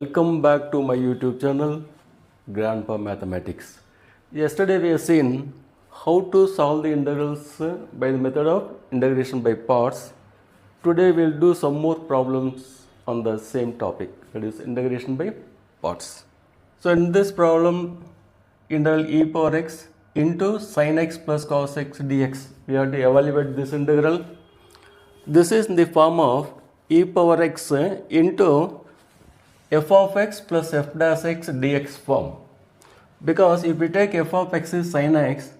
Welcome back to my YouTube channel, Grandpa Mathematics. Yesterday we have seen how to solve the integrals by the method of integration by parts. Today we will do some more problems on the same topic, that is integration by parts. So in this problem, integral e power x into sin x plus cos x dx, we have to evaluate this integral. This is in the form of e power x into f of x plus f dash x dx form. Because if we take f of x is sin x,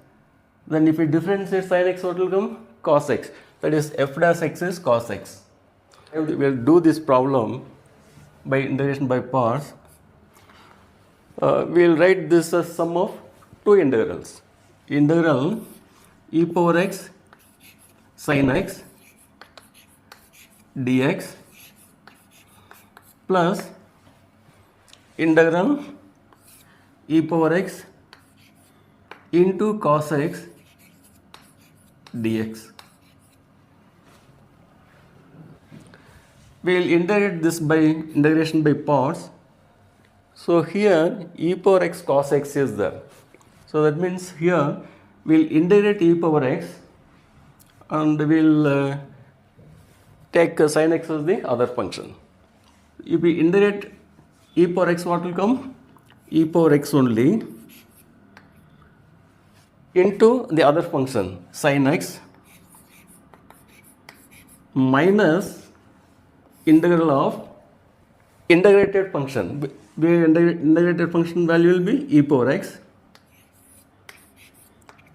then if we differentiate sin x, what will come? Cos x. That is f dash x is cos x. We will do this problem by integration by parts. We will write this as sum of two integrals. Integral e power x sin x dx plus integral e power x into cos x dx. We will integrate this by integration by parts. So here e power x cos x is there. So that means here we will integrate e power x and we will take sin x as the other function. If we integrate e power x, what will come? E power x only into the other function sin x minus integral of integrated function. Integrated function value will be e power x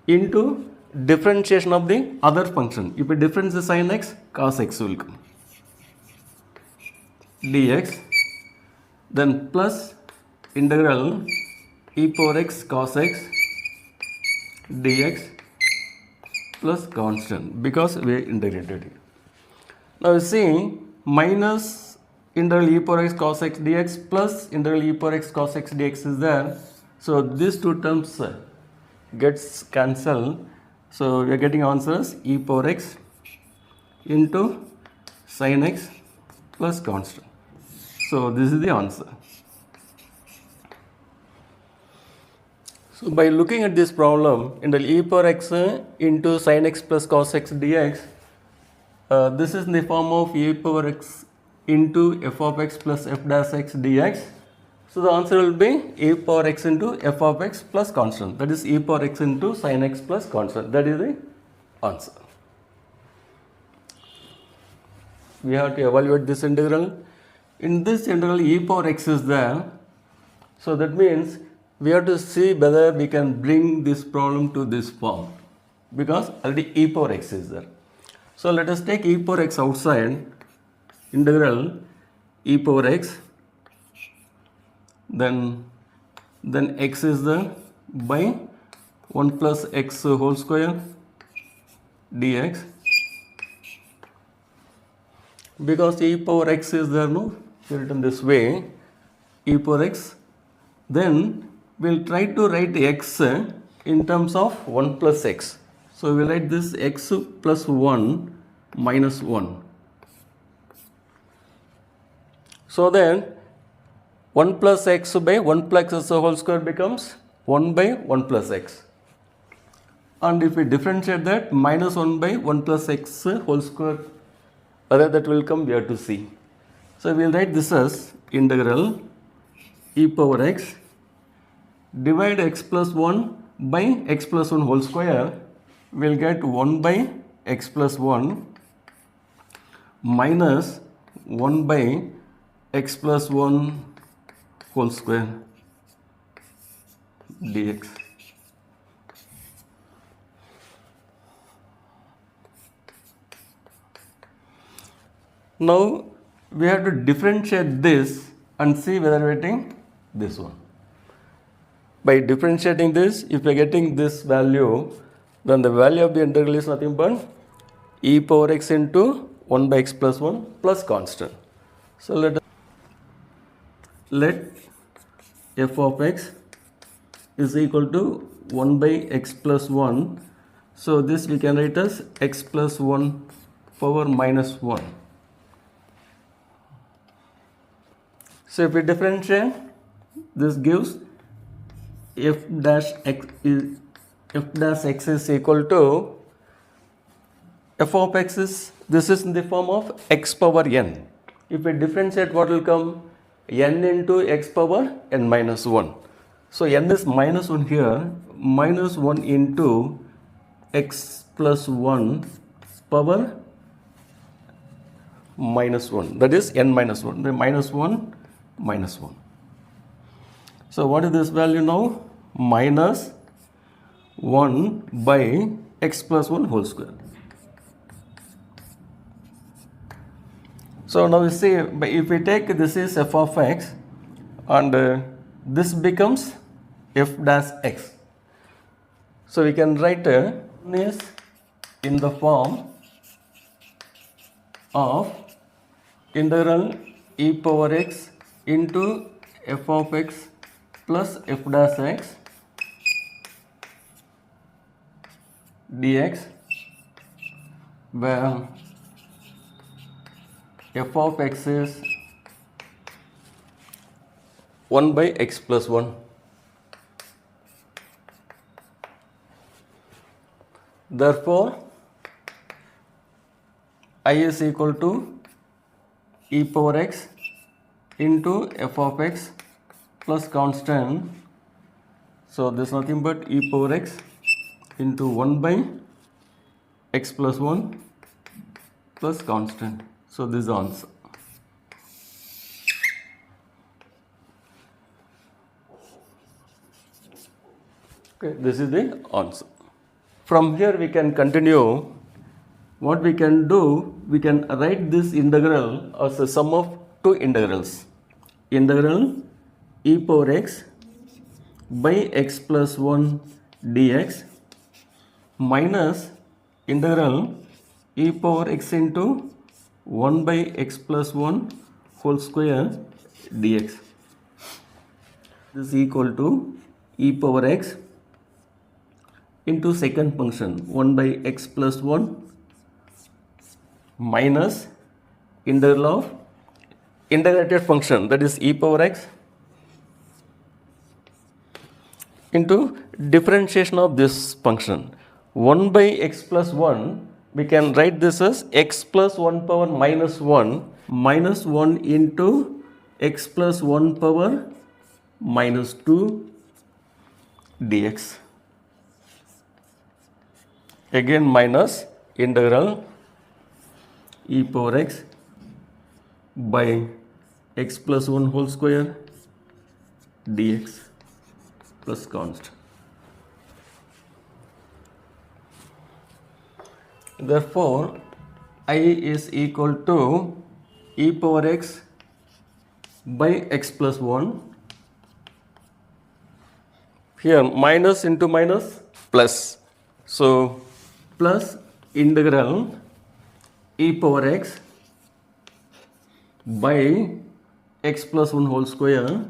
into differentiation of the other function. If we differentiate the sin x, cos x will come dx, then plus integral e power x cos x dx plus constant, because we integrated it. Now you see minus integral e power x cos x dx plus integral e power x cos x dx is there. So these two terms gets cancelled. So we are getting answers e power x into sin x plus constant. So this is the answer. So by looking at this problem, integral e power x into sin x plus cos x dx, this is in the form of e power x into f of x plus f dash x dx. So the answer will be e power x into f of x plus constant. That is e power x into sin x plus constant. That is the answer. We have to evaluate this integral. In this integral e power x is there. So that means we have to see whether we can bring this problem to this form, because already e power x is there. So let us take e power x outside. Integral e power x, then x is there by 1 plus x whole square dx. Because e power x is there, no, written this way, e power x, then we will try to write x in terms of 1 plus x. So we will write this x plus 1 minus 1. So then 1 plus x by 1 plus x whole square becomes 1 by 1 plus x. And if we differentiate that, minus 1 by 1 plus x whole square, whether that will come, we have to see. So we will write this as integral e power x divide x plus 1 by x plus 1 whole square. We will get 1 by x plus 1 minus 1 by x plus 1 whole square dx. Now we have to differentiate this and see whether we are getting this one. By differentiating this, if we are getting this value, then the value of the integral is nothing but e power x into 1 by x plus 1 plus constant. So let f of x is equal to 1 by x plus 1. So this we can write as x plus 1 power minus 1. So if we differentiate, this gives f dash x is equal to f of x is, this is in the form of x power n. If we differentiate, what will come? N into x power n minus 1. So n is minus 1 here, minus 1 into x plus 1 power minus 1, that is n minus 1, the minus 1 minus 1. So what is this value now? Minus 1 by x plus 1 whole square. So now you see, if we take this is f of x and this becomes f dash x. So we can write this in the form of integral e power x into f of x plus f dash x dx, where f of x is 1 by x plus 1. Therefore, I is equal to e power x into f of x plus constant. So this is nothing but e power x into 1 by x plus 1 plus constant. So this is the answer. Okay, this is the answer. From here we can continue. What we can do, we can write this integral as a sum of two integrals. Integral e power x by x plus 1 dx minus integral e power x into 1 by x plus 1 whole square dx. This is equal to e power x into second function 1 by x plus 1 minus integral of integrated function, that is e power x, into differentiation of this function 1 by x plus 1. We can write this as x plus 1 power minus 1 minus 1 into x plus 1 power minus 2 dx. Again minus integral e power x by x plus 1 whole square dx plus constant. Therefore, I is equal to e power x by x plus 1. Here minus into minus plus. So plus integral e power x by x plus 1 whole square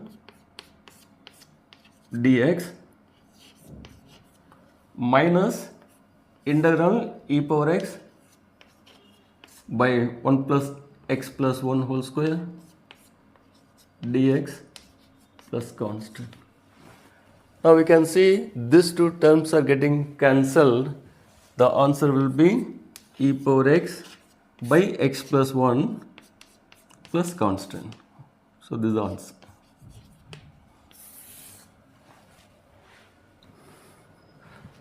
dx minus integral e power x by 1 plus x plus 1 whole square dx plus constant. Now we can see these two terms are getting cancelled. The answer will be e power x by x plus 1 plus constant. So this is the answer.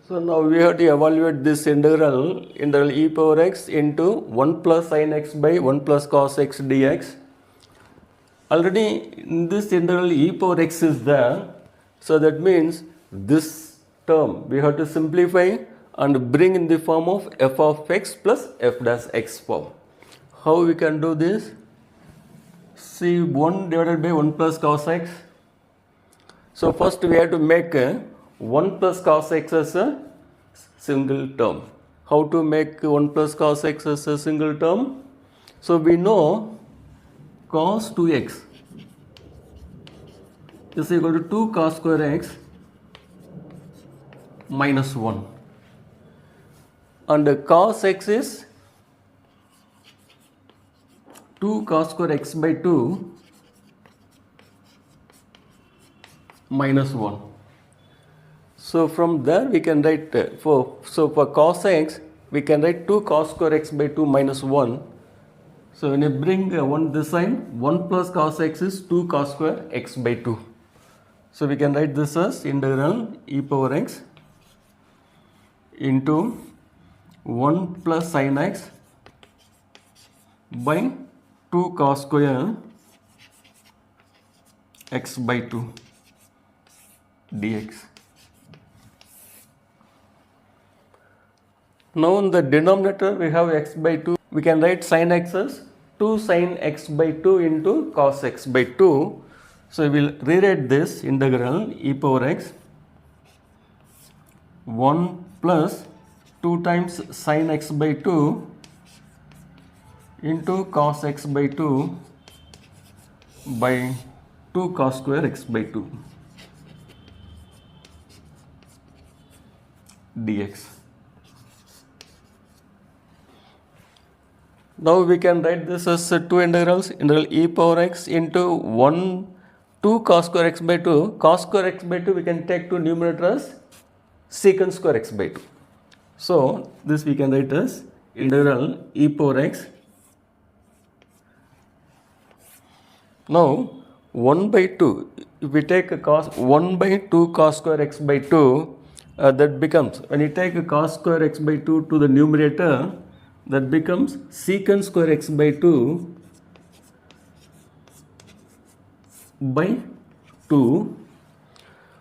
So now we have to evaluate this integral e power x into 1 plus sin x by 1 plus cos x dx. Already in this integral e power x is there. So that means this term we have to simplify and bring in the form of f of x plus f dash x form. How we can do this? See 1 divided by 1 plus cos x. So first we have to make 1 plus cos x as a single term. How to make 1 plus cos x as a single term? So we know cos 2x is equal to 2 cos square x minus 1. And cos x is 2 cos square x by 2 minus 1. So from there we can write for cos x we can write 2 cos square x by 2 minus 1. So when you bring one this side, 1 plus cos x is 2 cos square x by 2. So we can write this as integral e power x into 1 plus sin x by 2 cos square x by 2 dx. Now in the denominator we have x by 2. We can write sin x as 2 sin x by 2 into cos x by 2. So we will rewrite this integral e power x 1 plus 2 times sin x by 2 into cos x by 2 by 2 cos square x by 2 dx. Now we can write this as two integrals, integral e power x into 2 cos square x by 2. Cos square x by 2 we can take to numerator as secant square x by 2. So this we can write as integral e power x. Now 1 by 2, if we take a cos 1 by 2 cos square x by 2, that becomes, when you take a cos square x by 2 to the numerator, that becomes secant square x by 2 by 2.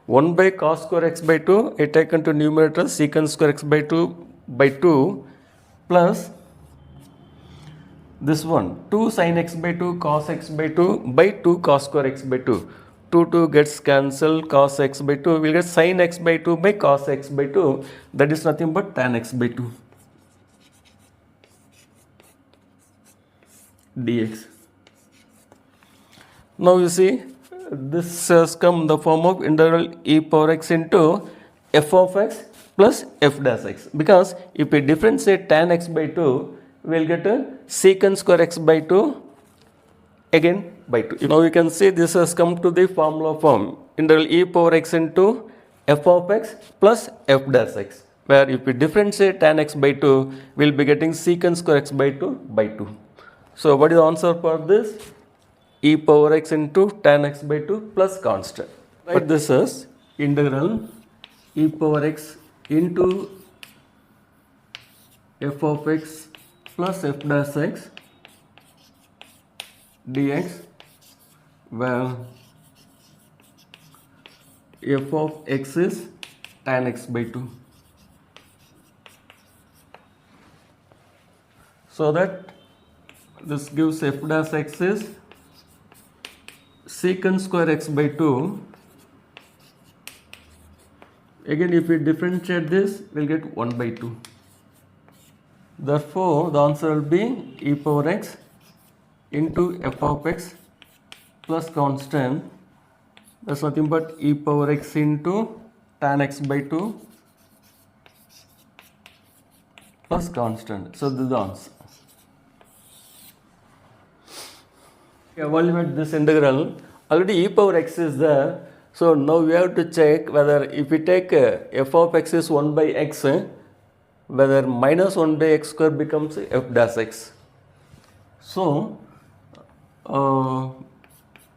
1 by cos square x by 2 I taken to numerator secant square x by 2 plus this one 2 sin x by 2 cos x by 2 by 2 cos square x by 2. 2 gets cancelled, cos x by 2 will get sin x by 2 by cos x by 2, that is nothing but tan x by 2 dx. Now you see this has come in the form of integral e power x into f of x plus f dash x, because if we differentiate tan x by 2 we will get a secant square x by 2 again by 2. Now you can see this has come to the formula form, integral e power x into f of x plus f dash x, where if we differentiate tan x by 2 we will be getting secant square x by 2 by 2. So what is the answer for this? E power x into tan x by 2 plus constant. Write this as integral e power x into f of x plus f dash x dx, where f of x is tan x by 2. So that this gives f dash x is secant square x by 2. Again if we differentiate this we will get 1 by 2. Therefore the answer will be e power x into f of x plus constant, that's nothing but e power x into tan x by 2 plus constant. So this is the answer. Evaluate this integral. Already e power x is there, so now we have to check whether if we take f of x is 1 by x, whether minus 1 by x square becomes f dash x. So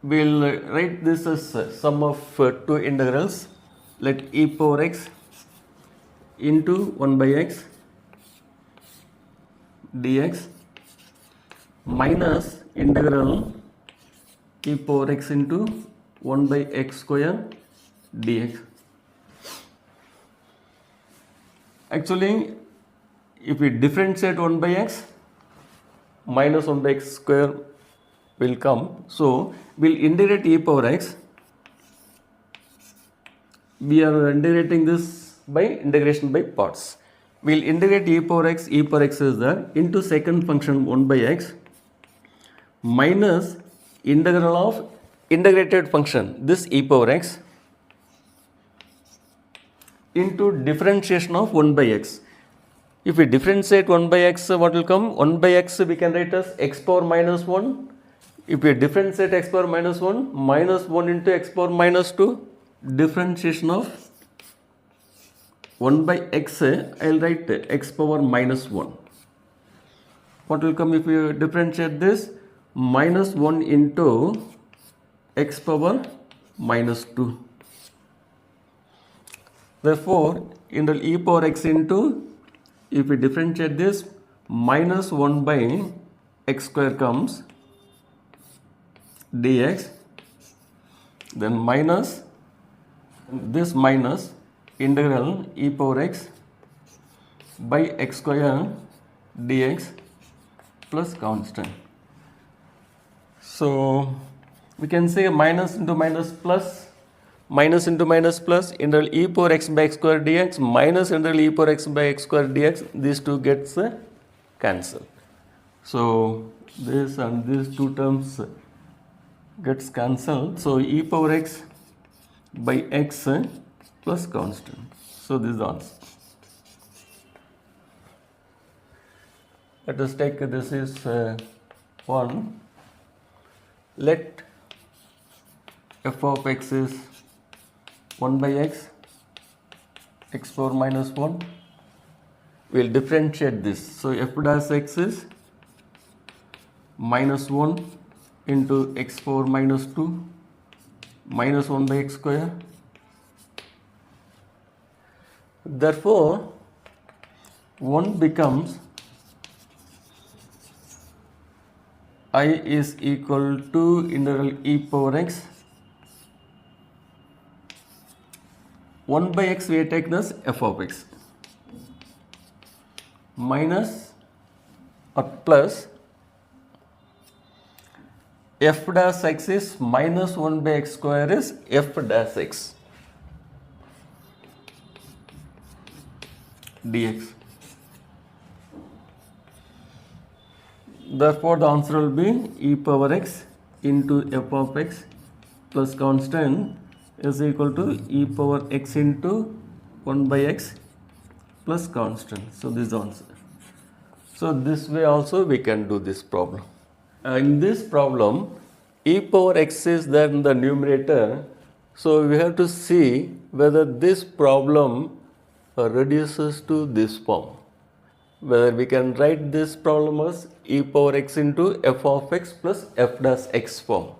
we'll write this as sum of two integrals. Let e power x into 1 by x dx minus integral e power x into 1 by x square dx. Actually if we differentiate 1 by x, minus 1 by x square will come. So we'll integrate e power x. We are integrating this by integration by parts. We'll integrate e power x is there into second function 1 by x minus integral of integrated function this e power x into differentiation of 1 by x. If we differentiate 1 by x, what will come? 1 by x we can write as x power minus 1. If we differentiate x power minus 1 into x power minus 2, differentiation of 1 by x, I'll write x power minus 1. What will come if you differentiate this? Minus 1 into x power minus 2. Therefore, integral e power x into, if we differentiate this, minus 1 by x square comes dx, then minus this minus integral e power x by x square dx plus constant. So we can say minus into minus plus, minus into minus plus, integral e power x by x square dx minus integral e power x by x square dx, these two gets cancelled. So this and these two terms gets cancelled. So e power x by x plus constant. So this is the answer. Let us take this is 1. Let f of x is 1 by x, x power minus 1. We will differentiate this. So f dash x is minus 1 into x power minus 2 minus 1 by x square. Therefore, 1 becomes I is equal to integral e power x. 1 by x we take this f of x minus or plus f dash x is minus 1 by x square is f dash x dx. Therefore, the answer will be e power x into f of x plus constant is equal to e power x into 1 by x plus constant. So this is the answer. So this way also we can do this problem. In this problem, e power x is there in the numerator. So we have to see whether this problem reduces to this form. Whether we can write this problem as e power x into f of x plus f dash x form.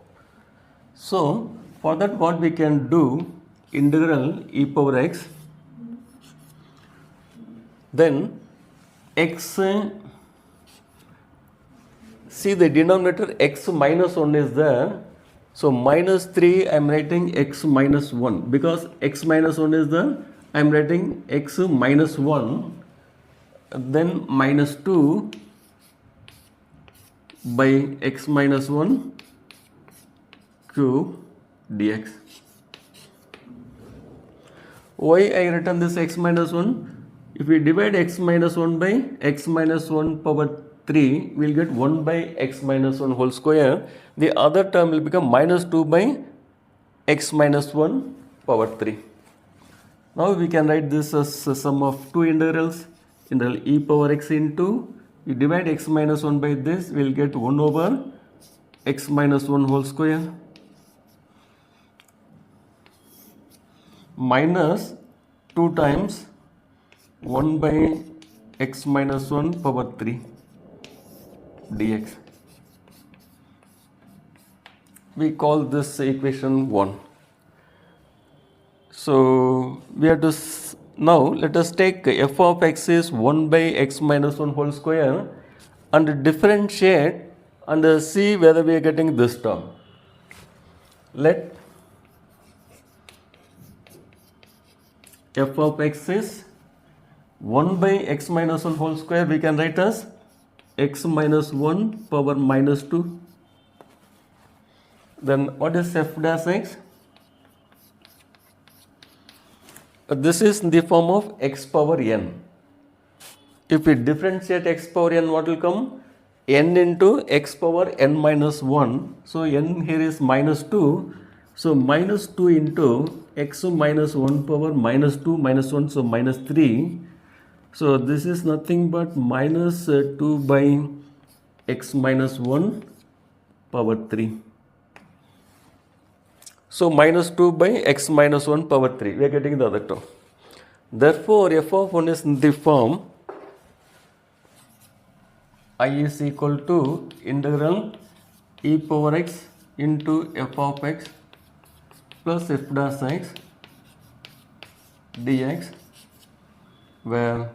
So for that what we can do, integral e power x, then x, see the denominator x minus 1 is there. So minus 3 I am writing x minus 1 because x minus 1 is there. I am writing x minus 1, then minus 2 by x minus 1 cube dx. Why I written this x minus 1? If we divide x minus 1 by x minus 1 power 3, we will get 1 by x minus 1 whole square. The other term will become minus 2 by x minus 1 power 3. Now we can write this as a sum of two integrals. Integral e power x into, you divide x minus 1 by this, we will get 1 over x minus 1 whole square minus 2 times 1 by x minus 1 power 3 dx. We call this equation 1. So we have to now let us take f of x is 1 by x minus 1 whole square and differentiate and see whether we are getting this term. Let f of x is 1 by x minus 1 whole square, we can write as x minus 1 power minus 2. Then what is f dash x? This is in the form of x power n. If we differentiate x power n, what will come? N into x power n minus 1. So n here is minus 2. So minus 2 into x minus 1 power minus 2 minus 1, so minus 3. So this is nothing but minus 2 by x minus 1 power 3. So minus 2 by x minus 1 power 3. We are getting the other term. Therefore, f of 1 is in the form I is equal to integral e power x into f of x plus f dash x dx, where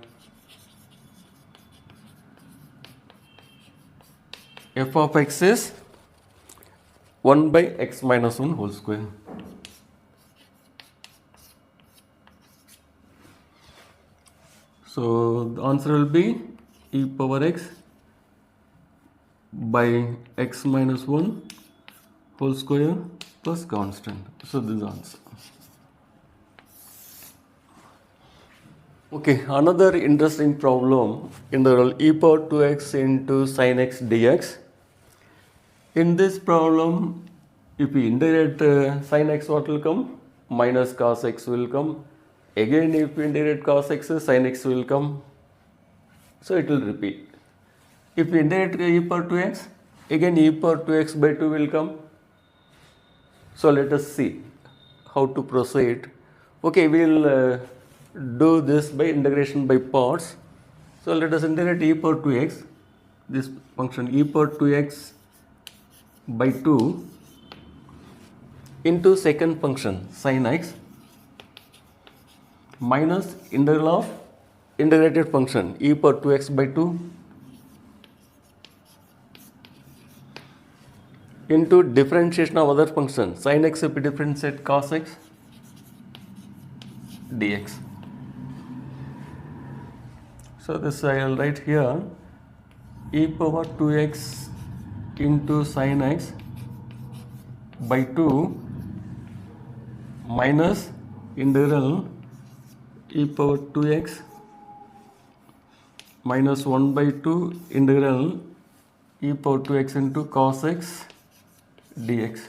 f of x is 1 by x minus 1 whole square. So the answer will be e power x by x minus 1 whole square plus constant. So this is the answer. Okay, another interesting problem, integral e power 2x into sin x dx. In this problem, if we integrate sin x, what will come? Minus cos x will come. Again, if we integrate cos x, sin x will come. So it will repeat. If we integrate e power 2x, again e power 2x by 2 will come. So let us see how to proceed. Okay, we will do this by integration by parts. So let us integrate e power 2x, this function e power 2x by 2 into second function sin x minus integral of integrated function e power 2x by 2 into differentiation of other function sin x if we differentiate cos x dx. So this I will write here e power 2x into sin x by 2 minus integral e power 2x minus 1 by 2 integral e power 2x into cos x dx.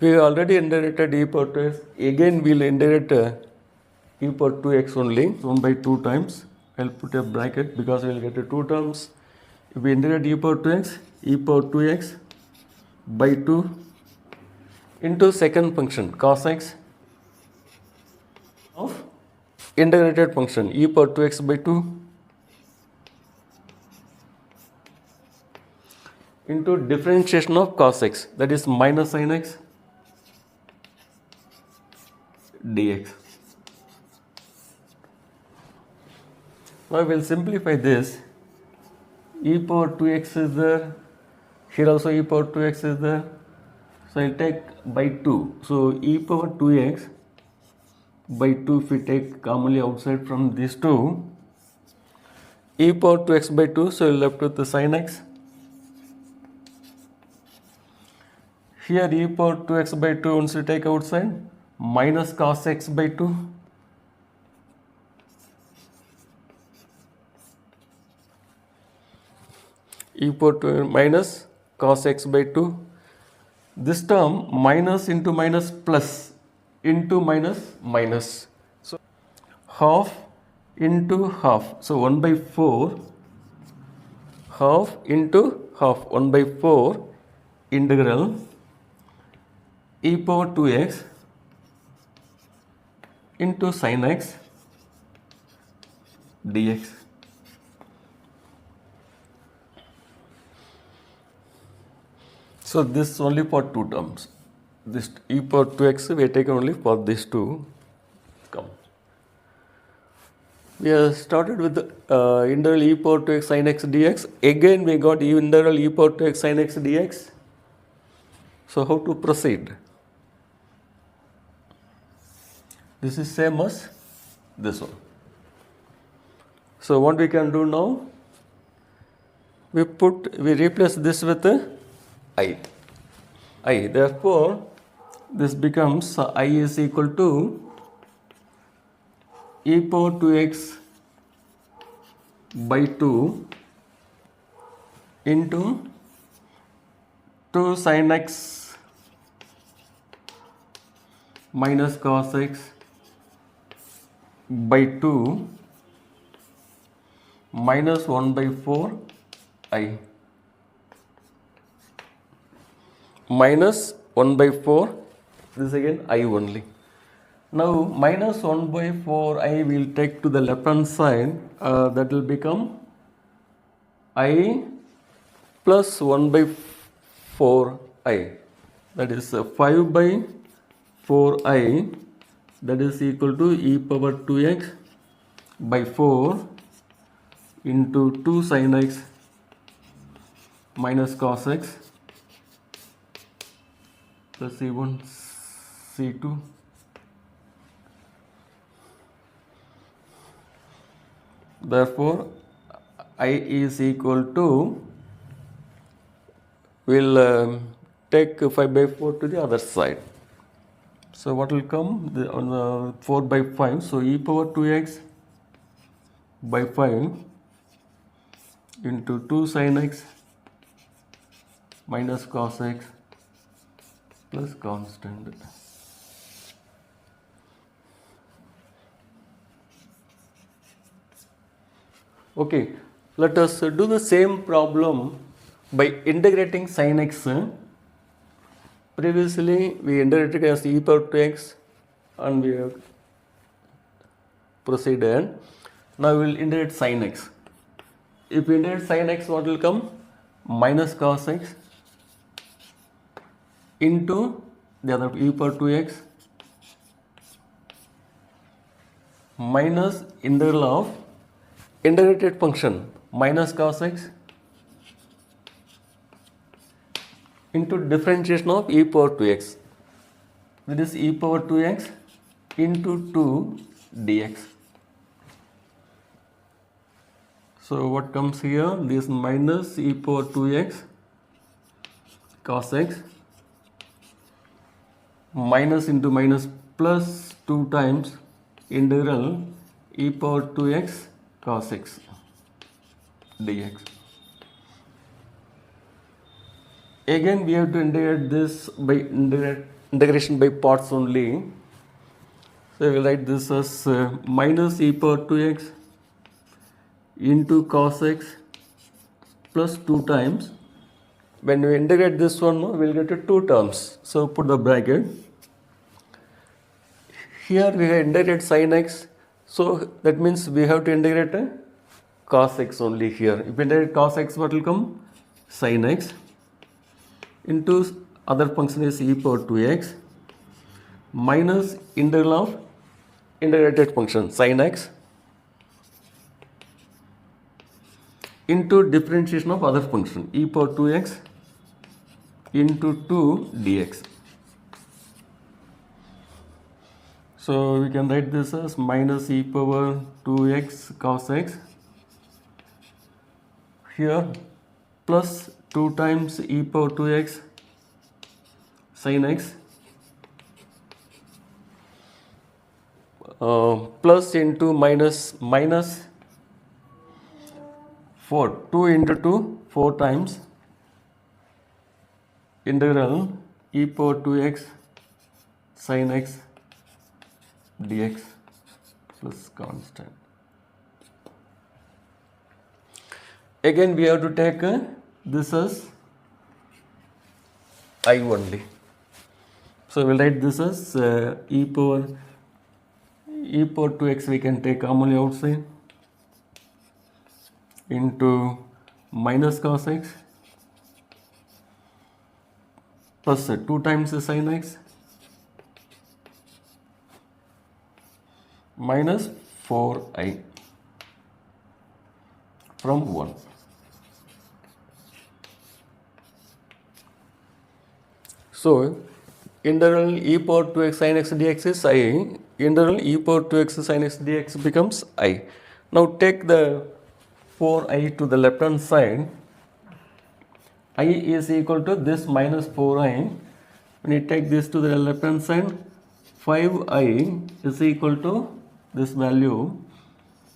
We already integrated e power 2x. Again we will integrate e power 2x only 1 by 2 times. I will put a bracket because we will get 2 terms. If we integrate e power 2x by 2 into second function cos x of integrated function e power 2x by 2 into differentiation of cos x, that is minus sin x dx. Now we will simplify this. E power 2x is there, here also e power 2x is there, so I will take by 2. So e power 2x by 2, if we take commonly outside from these two, e power 2x by 2, so we are left with the sin x. Here e power 2x by 2 once we take outside, minus cos x by 2. E power 2 minus cos x by 2. This term minus into minus plus into minus minus. So half into half. So 1 by 4, half into half, 1 by 4 integral e power 2x into sin x dx. So this only for 2 terms. This e power 2x we have taken only for these 2. Come. We have started with the integral e power 2x sin x dx. Again we got integral e power 2x sin x dx. So how to proceed? This is same as this one. So what we can do now? We replace this with I. Therefore, this becomes I is equal to e power 2x by 2 into 2 sin x minus cos x by 2 minus 1 by 4 I. minus 1 by 4, this again I only. Now minus 1 by 4 I will take to the left hand side, that will become I plus 1 by 4I, that is 5 by 4I, that is equal to e power 2x by 4 into 2 sin x minus cos x plus c1 c2. Therefore I is equal to, we'll take 5 by 4 to the other side. So what will come on the 4 by 5, so e power 2x by 5 into 2 sin x minus cos x plus constant. Okay, let us do the same problem by integrating sin x. Previously we integrated as e power 2x and we have proceeded. Now we will integrate sin x. If we integrate sin x, what will come? Minus cos x into the other e power 2x minus integral of integrated function minus cos x into differentiation of e power 2x, that is e power 2x into 2 dx. So what comes here? This minus e power 2x cos x minus into minus plus 2 times integral e power 2x cos x dx. Again we have to integrate this by integration by parts only. So we will write this as minus e power 2x into cos x plus 2 times. When we integrate this one, we will get 2 terms. So put the bracket. Here we have integrated sin x, so that means we have to integrate cos x only here. If we integrate cos x, what will come? Sin x into other function is e power 2x minus integral of integrated function sin x into differentiation of other function e power 2x into 2 dx. So we can write this as minus e power 2x cos x here plus 2 times e power 2x sin x plus into minus 4, 2 into 2, 4 times integral e power 2x sin x dx plus constant. Again we have to take this as I only. So we will write this as e power 2x we can take commonly outside into minus cos x plus 2 times sin x minus 4i from 1. So integral e power 2x sin x dx is I, integral e power 2x sin x dx becomes I. Now take the 4i to the left hand side. I is equal to this minus 4i. When you take this to the left hand side, 5i is equal to this value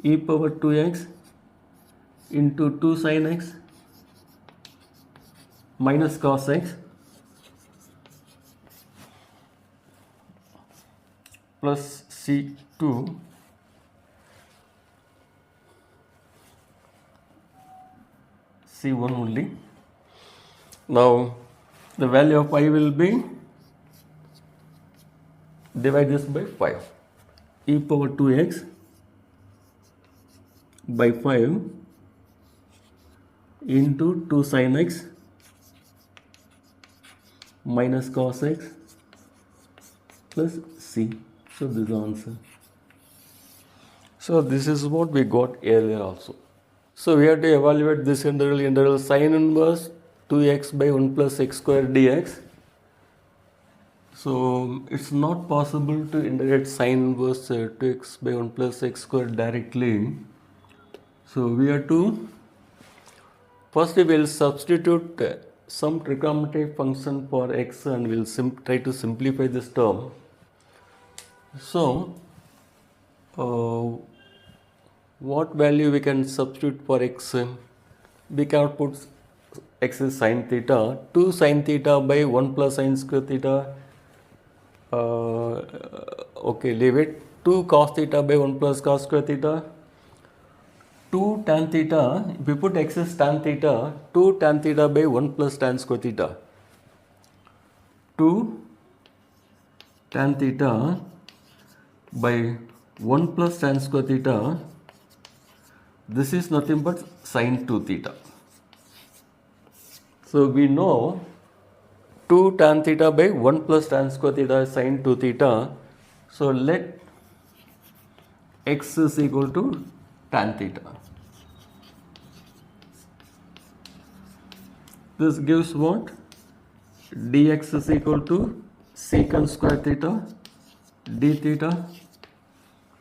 e power 2x into 2 sin x minus cos x plus c2 c1 only. Now the value of I will be, divide this by 5, e power 2x by 5 into 2 sin x minus cos x plus c. So this is the answer. So this is what we got earlier also. So we have to evaluate this integral sin inverse 2x by 1 plus x square dx. So it's not possible to integrate sin inverse 2x by 1 plus x square directly. So we have to, first we will substitute some trigonometric function for x and we'll try to simplify this term. So what value we can substitute for x? We can put x is sin theta, 2 sin theta by 1 plus sin square theta. Okay, leave it. 2 cos theta by 1 plus cos square theta. 2 tan theta, if we put x is tan theta, 2 tan theta by 1 plus tan square theta. 2 tan theta by 1 plus tan square theta. This is nothing but sin 2 theta. So we know 2 tan theta by 1 plus tan square theta is sin 2 theta. So let x is equal to tan theta. This gives what? Dx is equal to secant square theta d theta.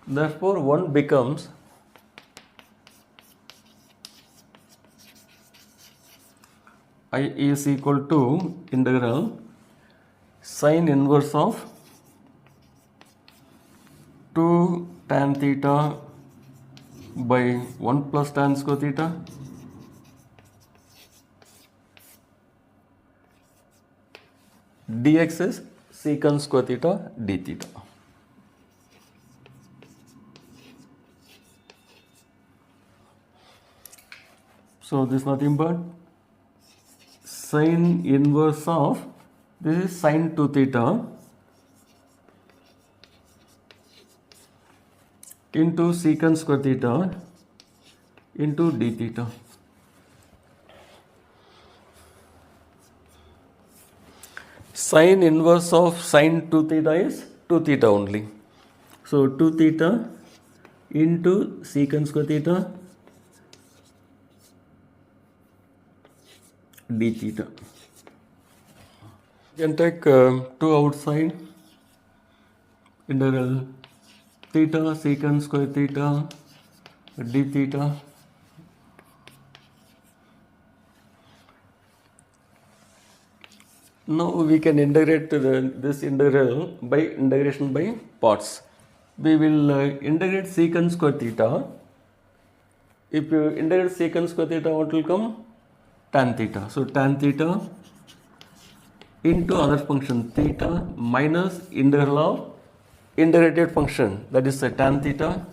Therefore 1 becomes I is equal to integral sin inverse of 2 tan theta by 1 plus tan square theta dx is secant square theta d theta. So this is nothing but sin inverse of, this is sin 2 theta into secant square theta into d theta. Sin inverse of sin 2 theta is 2 theta only. So 2 theta into secant square theta d theta. You can take 2 outside, integral theta secant square theta d theta. Now we can integrate this integral by integration by parts. We will integrate secant square theta. If you integrate secant square theta, what will come? Tan theta. So tan theta into other function theta minus integral of integrated function, that is tan theta,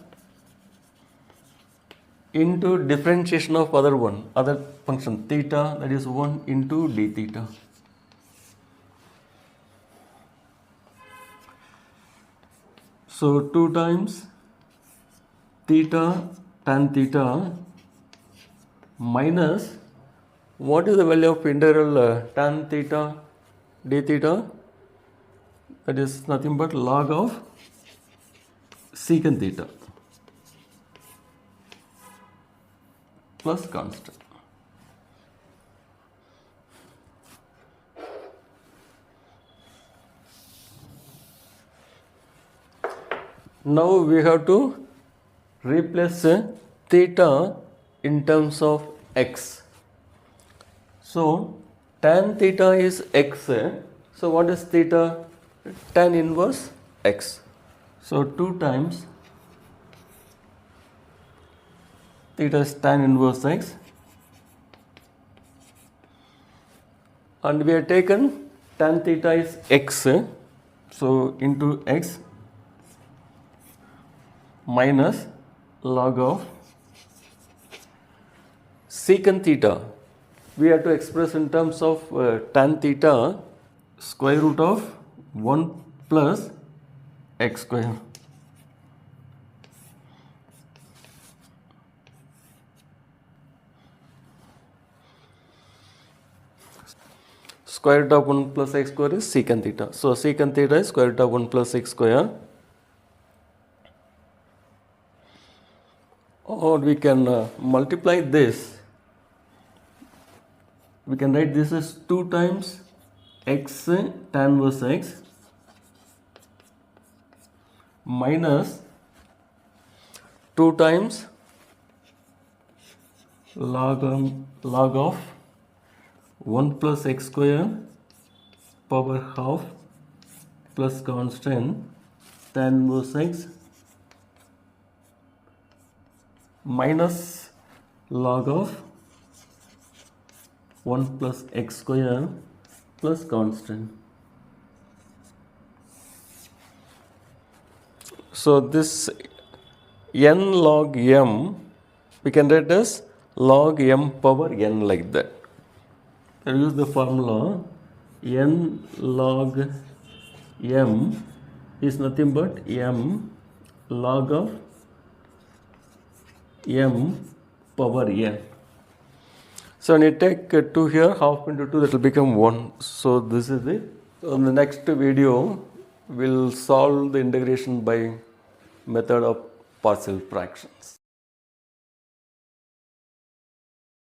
into differentiation of other function theta, that is 1 into d theta. So 2 times theta tan theta minus, what is the value of integral tan theta d theta? That is nothing but log of secant theta plus constant. Now we have to replace theta in terms of x. So tan theta is x. So what is theta? Tan inverse x. So 2 times theta is tan inverse x, and we have taken tan theta is x, so into x minus log of secant theta. we have to express in terms of tan theta, square root of 1 plus x square. Square root of 1 plus x square is secant theta. So secant theta is square root of 1 plus x square. Or we can multiply this. We can write this as 2 times x tan inverse x minus 2 times log of 1 plus x square power half plus constant tan inverse x minus log of 1 plus x square plus constant. So this n log m we can write as log m power n like that. I use the formula n log m is nothing but m log of m power n. So when you take 2 here, half into 2, that will become 1. So this is it. So in the next video, we'll solve the integration by method of partial fractions.